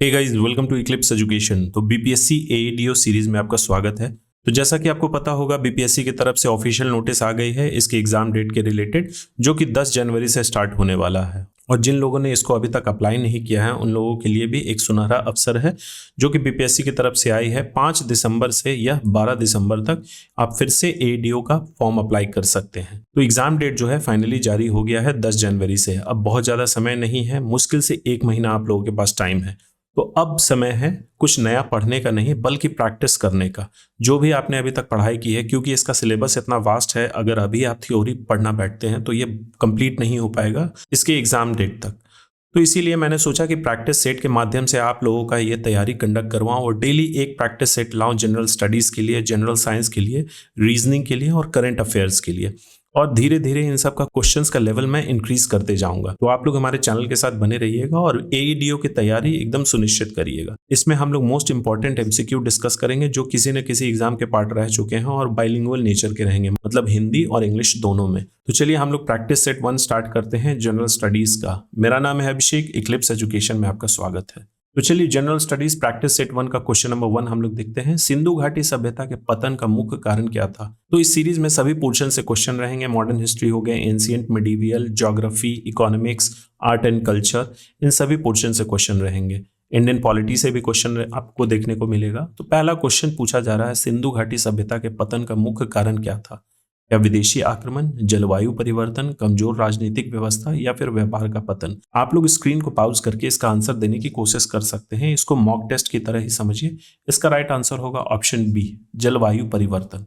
Hey guys, welcome to eclipse education. तो BPSC AEDO series में आपका स्वागत है। तो जैसा कि आपको पता होगा, बीपीएससी की तरफ से ऑफिशियल नोटिस आ गई है इसके एग्जाम डेट के रिलेटेड, जो कि 10 जनवरी से स्टार्ट होने वाला है। और जिन लोगों ने इसको अभी तक अप्लाई नहीं किया है उन लोगों के लिए भी एक सुनहरा अवसर है, जो कि बीपीएससी की तरफ से आई है। 5 दिसंबर से या 12 दिसंबर तक आप फिर से एईडीओ का फॉर्म अप्लाई कर सकते हैं। तो एग्जाम डेट जो है फाइनली जारी हो गया है 10 जनवरी से। अब बहुत ज़्यादा समय नहीं है, मुश्किल से 1 महीना आप लोगों के पास टाइम है। तो अब समय है कुछ नया पढ़ने का नहीं, बल्कि प्रैक्टिस करने का। जो भी आपने अभी तक पढ़ाई की है, क्योंकि इसका सिलेबस इतना वास्ट है, अगर अभी आप थ्योरी पढ़ना बैठते हैं तो ये कंप्लीट नहीं हो पाएगा इसके एग्जाम डेट तक। तो इसीलिए मैंने सोचा कि प्रैक्टिस सेट के माध्यम से आप लोगों का ये तैयारी कंडक्ट करवाऊं और डेली एक प्रैक्टिस सेट लाऊं जनरल स्टडीज़ के लिए, जनरल साइंस के लिए, रीजनिंग के लिए और करंट अफेयर्स के लिए। और धीरे धीरे इन सब का क्वेश्चंस का लेवल मैं इंक्रीज करते जाऊंगा। तो आप लोग हमारे चैनल के साथ बने रहिएगा और एईडीओ की तैयारी एकदम सुनिश्चित करिएगा। इसमें हम लोग मोस्ट इंपॉर्टेंट एमसीक्यू डिस्कस करेंगे, जो किसी न किसी एग्जाम के पार्ट रह चुके हैं और बाइलिंगुअल नेचर के रहेंगे, मतलब हिंदी और इंग्लिश दोनों में। तो चलिए हम लोग प्रैक्टिस सेट 1 स्टार्ट करते हैं जनरल स्टडीज का। मेरा नाम है अभिषेक, इक्लिप्स एजुकेशन में आपका स्वागत है। तो चलिए जनरल स्टडीज प्रैक्टिस सेट 1 का क्वेश्चन नंबर 1 हम लोग देखते हैं। सिंधु घाटी सभ्यता के पतन का मुख्य कारण क्या था? तो इस सीरीज में सभी पोर्शन से क्वेश्चन रहेंगे। मॉडर्न हिस्ट्री हो गए, ancient, medieval, geography, economics, art and culture, इन सभी पोर्शन से क्वेश्चन रहेंगे। इंडियन पॉलिटी से भी क्वेश्चन आपको देखने को मिलेगा। तो पहला क्वेश्चन पूछा जा रहा है, सिंधु घाटी सभ्यता के पतन का मुख्य कारण क्या था? या विदेशी आक्रमण, जलवायु परिवर्तन, कमजोर राजनीतिक व्यवस्था या फिर व्यापार का पतन? आप लोग स्क्रीन को पॉज करके इसका आंसर देने की कोशिश कर सकते हैं। इसको मॉक टेस्ट की तरह ही समझिए। इसका राइट आंसर होगा ऑप्शन बी, जलवायु परिवर्तन।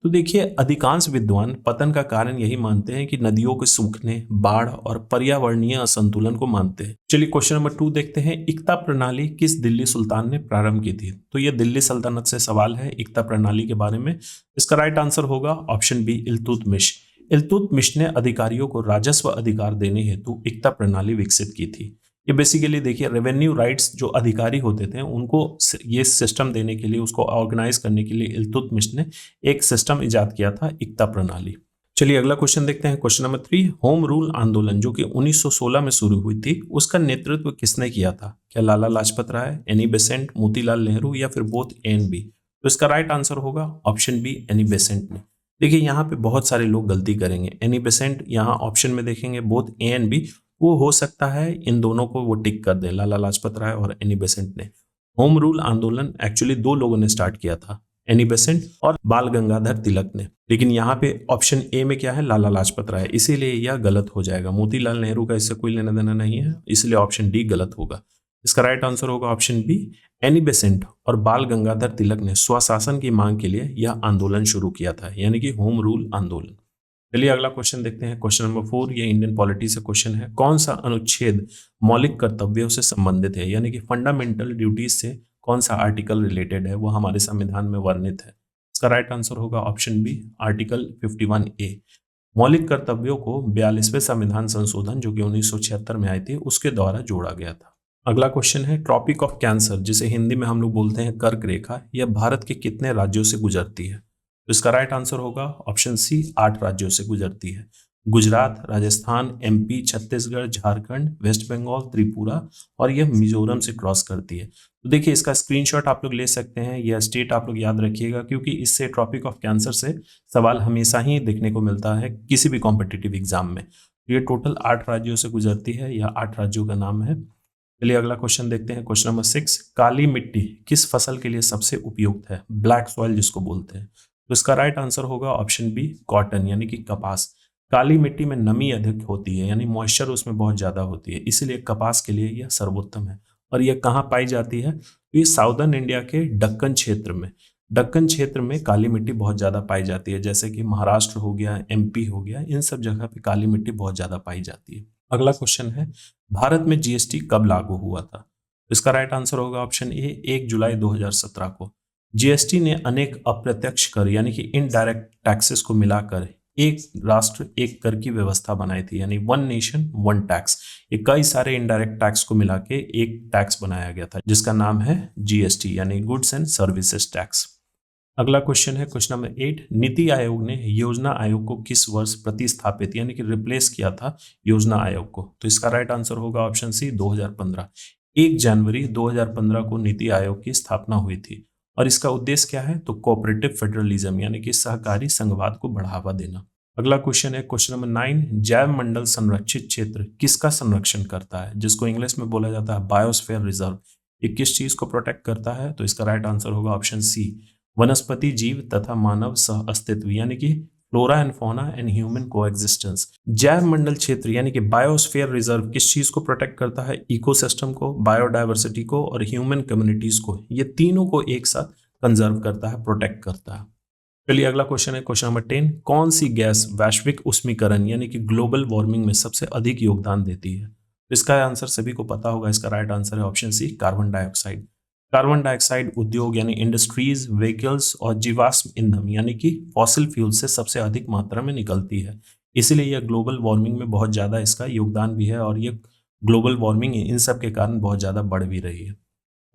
तो देखिए, अधिकांश विद्वान पतन का कारण यही मानते हैं कि नदियों के सूखने, बाढ़ और पर्यावरणीय असंतुलन को मानते हैं। चलिए क्वेश्चन नंबर 2 देखते हैं। इक्ता प्रणाली किस दिल्ली सुल्तान ने प्रारंभ की थी? तो यह दिल्ली सल्तनत से सवाल है इक्ता प्रणाली के बारे में। इसका राइट आंसर होगा ऑप्शन बी, इल्तुतमिश। इल्तुतमिश ने अधिकारियों को राजस्व अधिकार देने हेतु इक्ता प्रणाली विकसित की थी। ये बेसिकली देखिए, रेवेन्यू राइट्स जो अधिकारी होते थे उनको ये सिस्टम देने के लिए, उसको ऑर्गेनाइज करने के लिए इल्तुतमिश ने एक सिस्टम इजाद किया था, इक्ता प्रणाली। चलिए अगला क्वेश्चन देखते हैं। क्वेश्चन नंबर 3, होम रूल आंदोलन जो कि 1916 में शुरू हुई थी, उसका नेतृत्व किसने किया था? क्या लाला लाजपत राय, एनी बेसेंट, मोतीलाल नेहरू या फिर बोथ ए एंड बी? तो इसका राइट आंसर होगा ऑप्शन बी, एनी बेसेंट ने। देखिए यहाँ पे बहुत सारे लोग गलती करेंगे। एनी बेसेंट यहाँ ऑप्शन में देखेंगे, बोथ ए एंड बी, वो हो सकता है इन दोनों को वो टिक कर दे, लाला लाजपत राय और एनी बेसेंट ने। होम रूल आंदोलन एक्चुअली 2 लोगों ने स्टार्ट किया था, एनी बेसेंट और बाल गंगाधर तिलक ने। लेकिन यहाँ पे ऑप्शन ए में क्या है, लाला लाजपत राय, इसीलिए यह गलत हो जाएगा। मोतीलाल नेहरू का इससे कोई लेना देना नहीं है, इसलिए ऑप्शन डी गलत होगा। इसका राइट आंसर होगा ऑप्शन बी, एनी बेसेंट और बाल गंगाधर तिलक ने स्वशासन की मांग के लिए यह आंदोलन शुरू किया था, यानी कि होम रूल आंदोलन। चलिए अगला क्वेश्चन देखते हैं। क्वेश्चन नंबर 4, ये इंडियन पॉलिटी से क्वेश्चन है। कौन सा अनुच्छेद मौलिक कर्तव्यों से संबंधित है, यानी कि फंडामेंटल ड्यूटीज से कौन सा आर्टिकल रिलेटेड है, वो हमारे संविधान में वर्णित है? इसका राइट आंसर होगा ऑप्शन बी, आर्टिकल 51A। मौलिक कर्तव्यों को 42वें संविधान संशोधन जो कि 1976 में आई थी, उसके द्वारा जोड़ा गया था। अगला क्वेश्चन है, ट्रॉपिक ऑफ कैंसर जिसे हिंदी में हम लोग बोलते हैं कर्क रेखा, यह भारत के कितने राज्यों से गुजरती है? तो इसका राइट आंसर होगा ऑप्शन सी, 8 राज्यों से गुजरती है। गुजरात, राजस्थान, एमपी, छत्तीसगढ़, झारखंड, वेस्ट बंगाल, त्रिपुरा और यह मिजोरम से क्रॉस करती है। तो देखिए इसका स्क्रीनशॉट आप लोग ले सकते हैं। यह स्टेट आप लोग याद रखिएगा, क्योंकि इससे ट्रॉपिक ऑफ कैंसर से सवाल हमेशा ही देखने को मिलता है किसी भी कॉम्पिटिटिव एग्जाम में। ये टोटल 8 राज्यों से गुजरती है, यह 8 राज्यों का नाम है। चलिए अगला क्वेश्चन देखते हैं। क्वेश्चन नंबर 6, काली मिट्टी किस फसल के लिए सबसे उपयुक्त है? ब्लैक सॉइल जिसको बोलते हैं। तो इसका राइट आंसर होगा ऑप्शन बी, कॉटन, यानी कि कपास। काली मिट्टी में नमी अधिक होती है, यानी मॉइस्चर उसमें बहुत ज्यादा होती है, इसलिए कपास के लिए यह सर्वोत्तम है। और यह कहाँ पाई जाती है? तो ये साउदर्न इंडिया के दक्कन क्षेत्र में, दक्कन क्षेत्र में काली मिट्टी बहुत ज्यादा पाई जाती है, जैसे कि महाराष्ट्र हो गया, एमपी हो गया, इन सब जगह पे काली मिट्टी बहुत ज्यादा पाई जाती है। अगला क्वेश्चन है, भारत में जीएसटी कब लागू हुआ था? इसका राइट आंसर होगा ऑप्शन ए, 1 जुलाई 2017 को। जीएसटी ने अनेक अप्रत्यक्ष कर यानी कि इनडायरेक्ट टैक्सेस को मिलाकर एक राष्ट्र एक कर की व्यवस्था बनाई थी, यानी 1 नेशन 1 टैक्स। ये कई सारे इनडायरेक्ट टैक्स को मिला के एक टैक्स बनाया गया था, जिसका नाम है जीएसटी, यानी गुड्स एंड सर्विसेज टैक्स। अगला क्वेश्चन है क्वेश्चन नंबर 8, नीति आयोग ने योजना आयोग को किस वर्ष प्रतिस्थापित यानी कि रिप्लेस किया था योजना आयोग को? तो इसका राइट आंसर होगा ऑप्शन सी, 2015। 1 जनवरी 2015 को नीति आयोग की स्थापना हुई थी और इसका उद्देश्य क्या है? तो कोऑपरेटिव फेडरलिज्म यानी कि सहकारी संघवाद को बढ़ावा देना। अगला क्वेश्चन है क्वेश्चन नंबर 9, जैव मंडल संरक्षित क्षेत्र किसका संरक्षण करता है? जिसको इंग्लिश में बोला जाता है बायोस्फीयर रिजर्व। ये किस चीज को प्रोटेक्ट करता है? तो इसका राइट आंसर होगा ऑप्शन सी, वनस्पति जीव तथा मानव सह अस्तित्व यानी कि flora and fauna and human coexistence. जैव मंडल क्षेत्र यानी कि बायोस्फीयर रिजर्व किस चीज को प्रोटेक्ट करता है? इकोसिस्टम को, बायोडायवर्सिटी को और ह्यूमन कम्युनिटीज को। ये तीनों को एक साथ कंजर्व करता है, प्रोटेक्ट करता है। चलिए अगला क्वेश्चन है क्वेश्चन नंबर 10, कौन सी गैस वैश्विक उष्मीकरण यानी कि ग्लोबल वार्मिंग में सबसे अधिक योगदान देती है? तो इसका आंसर सभी को पता होगा, इसका राइट आंसर है option C, carbon dioxide. Carbon dioxide उद्योग यानी इंडस्ट्रीज, व्हीकल्स और जीवाश्म ईंधन यानी कि फॉसिल फ्यूल से सबसे अधिक मात्रा में निकलती है। इसीलिए यह ग्लोबल वार्मिंग में बहुत ज़्यादा इसका योगदान भी है और ये ग्लोबल वार्मिंग इन सब के कारण बहुत ज़्यादा बढ़ भी रही है।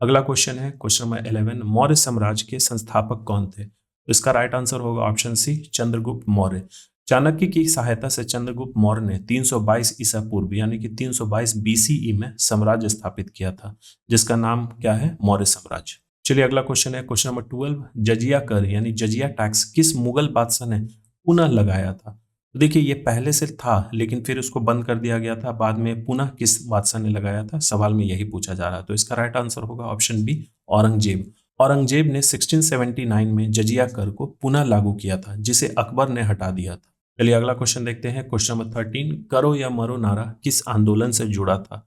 अगला क्वेश्चन है क्वेश्चन नंबर 11, मौर्य साम्राज्य के संस्थापक कौन थे? तो इसका राइट आंसर होगा ऑप्शन सी, चंद्रगुप्त मौर्य। चाणक्य की सहायता से चंद्रगुप्त मौर्य ने 322 ईसा पूर्व यानी कि 322 बीसीई में साम्राज्य स्थापित किया था, जिसका नाम क्या है? मौर्य साम्राज्य। चलिए अगला क्वेश्चन है क्वेश्चन नंबर 12, जजिया कर यानी जजिया टैक्स किस मुगल बादशाह ने पुनः लगाया था? तो देखिए ये पहले से था लेकिन फिर उसको बंद कर दिया गया था, बाद में पुनः किस बादशाह ने लगाया था? सवाल में यही पूछा जा रहा है। तो इसका राइट आंसर होगा ऑप्शन बी, औरंगजेब। औरंगजेब ने 1679 में जजिया कर को पुनः लागू किया था, जिसे अकबर ने हटा दिया था। चलिए अगला क्वेश्चन देखते हैं क्वेश्चन नंबर 13, करो या मरो नारा किस आंदोलन से जुड़ा था?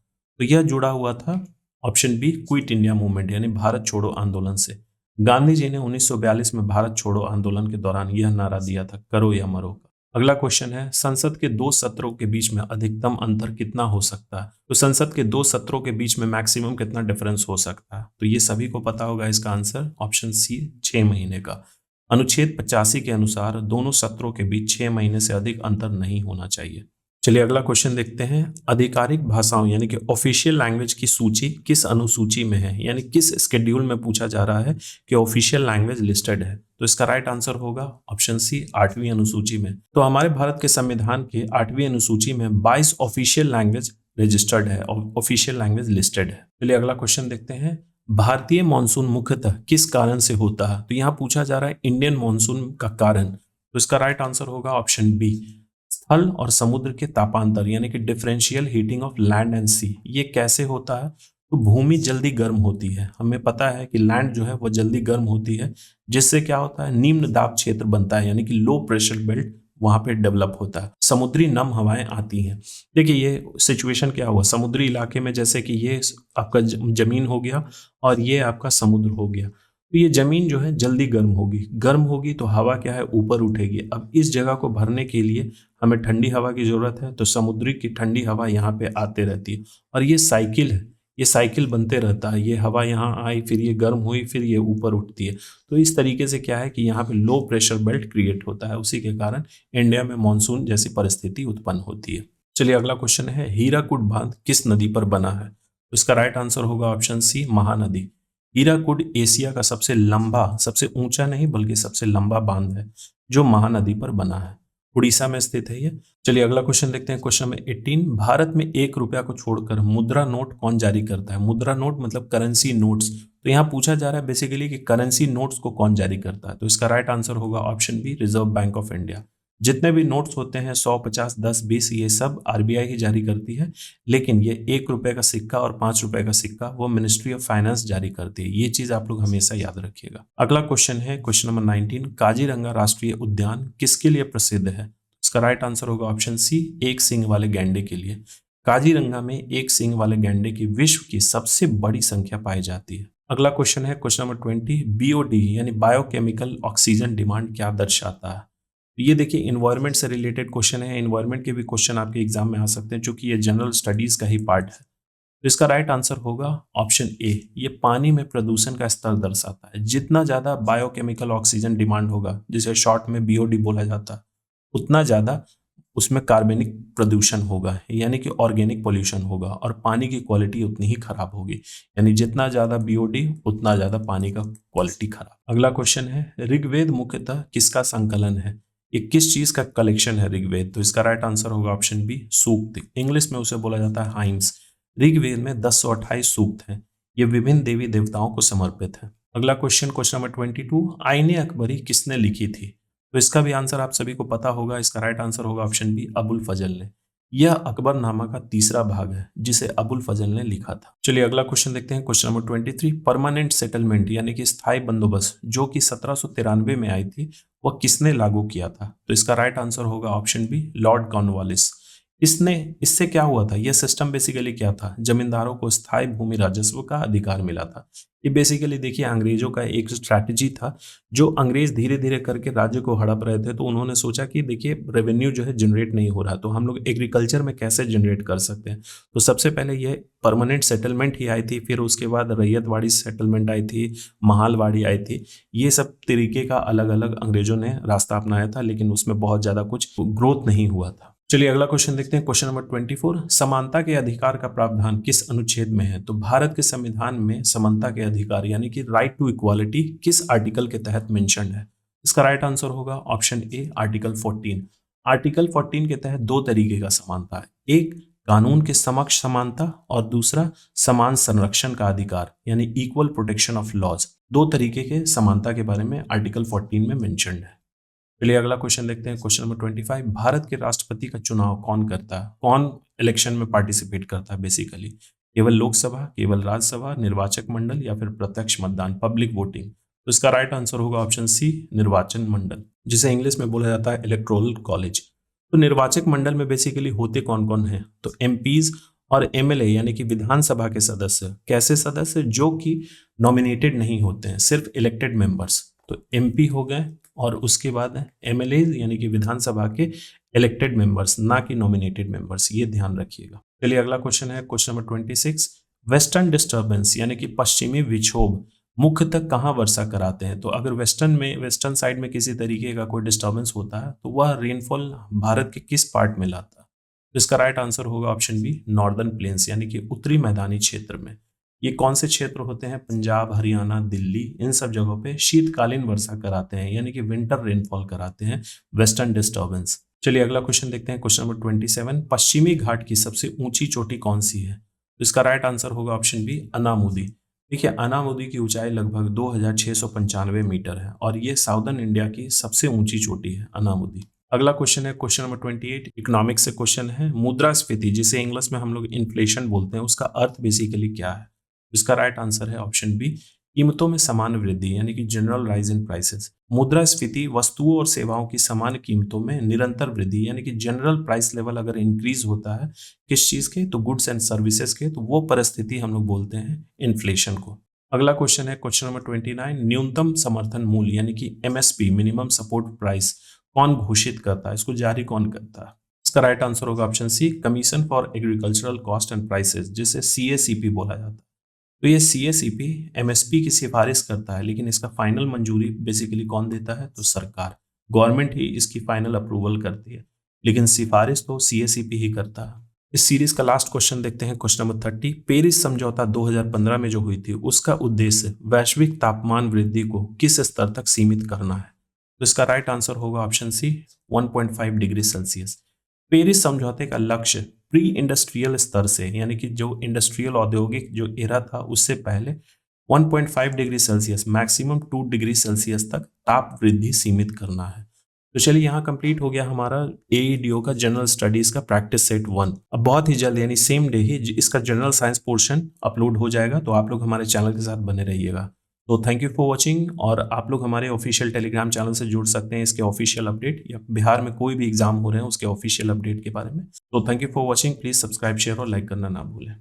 तो यह जुड़ा हुआ था option B, quit India movement यानी भारत छोड़ो आंदोलन से। गांधी जी ने 1942 में भारत छोड़ो आंदोलन के दौरान यह नारा दिया था, करो या मरो का। अगला क्वेश्चन है, संसद के दो सत्रों के बीच में अधिकतम अंतर कितना हो सकता है? तो संसद के दो सत्रों के बीच में मैक्सिमम कितना डिफरेंस हो सकता है? तो ये सभी को पता होगा, इसका आंसर ऑप्शन सी, 6 महीने का। अनुच्छेद 85 के अनुसार दोनों सत्रों के बीच 6 महीने से अधिक अंतर नहीं होना चाहिए। चलिए अगला क्वेश्चन देखते हैं, आधिकारिक भाषाओं यानी कि ऑफिशियल लैंग्वेज की सूची किस अनुसूची में है? यानी किस स्केड्यूल में पूछा जा रहा है कि ऑफिशियल लैंग्वेज लिस्टेड है? तो इसका राइट आंसर होगा ऑप्शन सी, 8वीं अनुसूची में। तो हमारे भारत के संविधान के 8वीं अनुसूची में 22 ऑफिशियल लैंग्वेज रजिस्टर्ड है और ऑफिशियल लैंग्वेज लिस्टेड है। चलिए अगला क्वेश्चन देखते हैं, भारतीय मानसून मुख्यतः किस कारण से होता है? तो यहाँ पूछा जा रहा है इंडियन मानसून का कारण। तो इसका राइट आंसर होगा ऑप्शन बी, स्थल और समुद्र के तापांतर यानी कि differential heating of land and sea. ये कैसे होता है? तो भूमि जल्दी गर्म होती है, हमें पता है कि लैंड जो है वो जल्दी गर्म होती है, जिससे क्या होता है? निम्न दाब क्षेत्र बनता है यानी कि लो प्रेशर बेल्ट वहां पे डेवलप होता है, समुद्री नम हवाएं आती हैं। देखिए ये सिचुएशन क्या हुआ, समुद्री इलाके में जैसे कि ये आपका जमीन हो गया और ये आपका समुद्र हो गया, तो ये जमीन जो है जल्दी गर्म होगी तो हवा क्या है? ऊपर उठेगी। अब इस जगह को भरने के लिए हमें ठंडी हवा की जरूरत है, तो समुद्री की ठंडी हवा यहाँ पे आते रहती है और ये साइकिल है, ये साइकिल बनते रहता है। ये हवा यहाँ आई, फिर ये गर्म हुई, फिर ये ऊपर उठती है। तो इस तरीके से क्या है कि यहाँ पे लो प्रेशर बेल्ट क्रिएट होता है, उसी के कारण इंडिया में मानसून जैसी परिस्थिति उत्पन्न होती है। चलिए अगला क्वेश्चन है, हीराकुड बांध किस नदी पर बना है? तो इसका राइट आंसर होगा option C, Mahanadi. Hirakud Asia का सबसे लंबा, सबसे ऊंचा नहीं बल्कि सबसे लंबा बांध है जो महानदी पर बना है, उड़ीसा में स्थित है ये। चलिए अगला क्वेश्चन देखते हैं क्वेश्चन नंबर 18, भारत में 1 रुपया को छोड़कर मुद्रा नोट कौन जारी करता है? मुद्रा नोट मतलब करेंसी नोट्स। तो यहाँ पूछा जा रहा है बेसिकली कि करेंसी नोट्स को कौन जारी करता है? तो इसका राइट आंसर होगा option B, reserve bank of India. जितने भी नोट्स होते हैं 100, 50, 10, 20, ये सब आरबीआई ही जारी करती है, लेकिन ये 1 रुपए का सिक्का और 5 रुपए का सिक्का वो मिनिस्ट्री ऑफ फाइनेंस जारी करती है। ये चीज आप लोग हमेशा याद रखिएगा। अगला क्वेश्चन है क्वेश्चन नंबर 19, काजीरंगा राष्ट्रीय उद्यान किसके लिए प्रसिद्ध है? इसका राइट आंसर होगा ऑप्शन सी, एक सींग वाले गैंडे के लिए। काजीरंगा में एक सींग वाले गैंडे की विश्व की सबसे बड़ी संख्या पाई जाती है। अगला क्वेश्चन है क्वेश्चन नंबर 20, बीओडी यानी बायोकेमिकल ऑक्सीजन डिमांड क्या दर्शाता है? ये देखिए इन्वायरमेंट से रिलेटेड क्वेश्चन है, इन्वायरमेंट के भी क्वेश्चन आपके एग्जाम में आ सकते हैं, क्योंकि ये जनरल स्टडीज का ही पार्ट है। तो इसका राइट आंसर होगा ऑप्शन ए, ये पानी में प्रदूषण का स्तर दर्शाता है। जितना ज्यादा बायोकेमिकल ऑक्सीजन डिमांड होगा, जिसे शॉर्ट में बीओडी बोला जाता है, उतना ज्यादा उसमें कार्बनिक प्रदूषण होगा यानी कि ऑर्गेनिक पोल्यूशन होगा और पानी की क्वालिटी उतनी ही खराब होगी। यानी जितना ज्यादा बीओडी उतना ज्यादा पानी का क्वालिटी खराब। अगला क्वेश्चन है, ऋग्वेद मुख्यतः किसका संकलन है? ये किस चीज का कलेक्शन है ऋग्वेद? तो इसका राइट आंसर होगा ऑप्शन बी, सूक्त। इंग्लिश में उसे बोला जाता है हाइम्स। ऋग्वेद में 1028 सूक्त हैं। ये विभिन्न देवी देवताओं को समर्पित है। अगला क्वेश्चन नंबर 22, आईने अकबरी किसने लिखी थी? तो इसका भी आंसर आप सभी को पता होगा। इसका राइट आंसर होगा ऑप्शन बी, अबुल फजल ने। यह अकबरनामा का तीसरा भाग है जिसे अबुल फजल ने लिखा था। चलिए अगला क्वेश्चन देखते हैं। क्वेश्चन नंबर 23, परमानेंट सेटलमेंट यानी कि स्थायी बंदोबस्त जो कि 1793 में आई थी, वह किसने लागू किया था? तो इसका राइट आंसर होगा ऑप्शन बी, लॉर्ड कॉर्नवालिस। इससे क्या हुआ था? यह सिस्टम बेसिकली क्या था? जमींदारों को स्थायी भूमि राजस्व का अधिकार मिला था। ये बेसिकली देखिए अंग्रेजों का एक स्ट्रैटेजी था। जो अंग्रेज धीरे धीरे करके राज्य को हड़प रहे थे, तो उन्होंने सोचा कि देखिए रेवेन्यू जो है जनरेट नहीं हो रहा, तो हम लोग एग्रीकल्चर में कैसे जनरेट कर सकते हैं। तो सबसे पहले ये परमानेंट सेटलमेंट ही आई थी, फिर उसके बाद रैयतवाड़ी सेटलमेंट आई थी, महालवाड़ी आई थी। ये सब तरीके का अलग अलग अंग्रेजों ने रास्ता अपनाया था, लेकिन उसमें बहुत ज्यादा कुछ ग्रोथ नहीं हुआ था। चलिए अगला क्वेश्चन देखते हैं। क्वेश्चन नंबर 24, समानता के अधिकार का प्रावधान किस अनुच्छेद में है? तो भारत के संविधान में समानता के अधिकार यानी कि राइट टू इक्वालिटी किस आर्टिकल के तहत मेंशन्ड है? इसका राइट आंसर होगा ऑप्शन ए, आर्टिकल 14। आर्टिकल 14 के तहत दो तरीके का समानता है, एक कानून के समक्ष समानता और दूसरा समान संरक्षण का अधिकार यानी इक्वल प्रोटेक्शन ऑफ लॉज। दो तरीके के समानता के बारे में आर्टिकल 14 में मेंशन्ड है। चलिए अगला क्वेश्चन देखते हैं। क्वेश्चन नंबर 25, भारत के राष्ट्रपति का चुनाव कौन करता है? कौन इलेक्शन में पार्टिसिपेट करता है? बेसिकली केवल लोकसभा, केवल राज्यसभा, निर्वाचक मंडल या फिर प्रत्यक्ष मतदान, पब्लिक वोटिंग? तो इसका राइट आंसर होगा ऑप्शन सी, निर्वाचन मंडल, जिसे इंग्लिश में बोला जाता है इलेक्टोरल कॉलेज। तो निर्वाचक मंडल में बेसिकली होते कौन कौन है? तो एमपीज और एमएलए यानी कि विधानसभा के सदस्य। कैसे सदस्य? जो कि नॉमिनेटेड नहीं होते हैं, सिर्फ इलेक्टेड मेंबर्स। तो एमपी हो गए और उसके बाद एमएलए यानी कि विधानसभा के इलेक्टेड मेंबर्स, ना कि नॉमिनेटेड मेंबर्स, ये ध्यान रखिएगा। चलिए अगला क्वेश्चन है क्वेश्चन नंबर 26, वेस्टर्न डिस्टर्बेंस यानी कि पश्चिमी विक्षोभ मुख्यतः कहाँ वर्षा कराते हैं? तो अगर वेस्टर्न साइड में किसी तरीके का कोई डिस्टर्बेंस होता है तो वह रेनफॉल भारत के किस पार्ट में लाता है? तो इसका राइट आंसर होगा ऑप्शन बी, नॉर्दर्न प्लेन्स यानी कि उत्तरी मैदानी क्षेत्र में। ये कौन से क्षेत्र होते हैं? पंजाब, हरियाणा, दिल्ली, इन सब जगहों पे शीतकालीन वर्षा कराते हैं यानी कि विंटर रेनफॉल कराते हैं वेस्टर्न डिस्टर्बेंस। चलिए अगला क्वेश्चन देखते हैं। क्वेश्चन नंबर 27, पश्चिमी घाट की सबसे ऊंची चोटी कौन सी है? तो इसका राइट आंसर होगा ऑप्शन बी, अनामुदी। देखिए अनामुदी की ऊंचाई लगभग 2695 मीटर है और ये साउदर्न इंडिया की सबसे ऊंची चोटी है, अनामुदी। अगला क्वेश्चन है क्वेश्चन नंबर 28, इकोनॉमिक्स से क्वेश्चन है। मुद्रास्फीति जिसे इंग्लिश में हम लोग इन्फ्लेशन बोलते हैं, उसका अर्थ बेसिकली क्या है? इसका राइट आंसर है ऑप्शन बी, कीमतों में समान वृद्धि यानी कि जनरल राइज इन प्राइसेस। मुद्रास्फीति वस्तुओं और सेवाओं की समान कीमतों में निरंतर वृद्धि यानी कि जनरल प्राइस लेवल अगर इंक्रीज होता है किस चीज के? तो गुड्स एंड सर्विसेज के, तो वो परिस्थिति हम लोग बोलते हैं इन्फ्लेशन को। अगला क्वेश्चन है क्वेश्चन नंबर 29, न्यूनतम समर्थन मूल्य यानी कि एमएसपी, मिनिमम सपोर्ट प्राइस, कौन घोषित करता है? इसको जारी कौन करता है? इसका राइट आंसर होगा option C, commission for agricultural cost and prices, जिसे सीएसीपी बोला जाता है। तो ये सीएसीपी एमएसपी की सिफारिश करता है, लेकिन इसका फाइनल मंजूरी बेसिकली कौन देता है? तो सरकार, गवर्नमेंट ही इसकी फाइनल अप्रूवल करती है, लेकिन सिफारिश तो सीएसीपी ही करता है। इस सीरीज का लास्ट क्वेश्चन देखते हैं। क्वेश्चन नंबर 30, पेरिस समझौता 2015 में जो हुई थी उसका उद्देश्य वैश्विक तापमान वृद्धि को किस स्तर तक सीमित करना है? तो इसका राइट आंसर होगा option C, 1.5 degree Celsius. Paris समझौते का लक्ष्य प्री इंडस्ट्रियल स्तर से यानी कि जो इंडस्ट्रियल औद्योगिक जो एरा था उससे पहले 1.5 degree Celsius maximum 2 degree Celsius तक ताप वृद्धि सीमित करना है। तो चलिए यहाँ कंप्लीट हो गया हमारा एईडीओ का जनरल स्टडीज का प्रैक्टिस सेट 1। अब बहुत ही जल्द यानी सेम डे ही इसका जनरल साइंस पोर्शन अपलोड हो जाएगा, तो आप लोग हमारे चैनल के साथ बने रहिएगा। तो थैंक यू फॉर वॉचिंग, और आप लोग हमारे ऑफिशियल टेलीग्राम चैनल से जुड़ सकते हैं इसके ऑफिशियल अपडेट या बिहार में कोई भी एग्जाम हो रहे हैं उसके ऑफिशियल अपडेट के बारे में। तो thank you for watching, please subscribe, share और लाइक करना ना भूलें।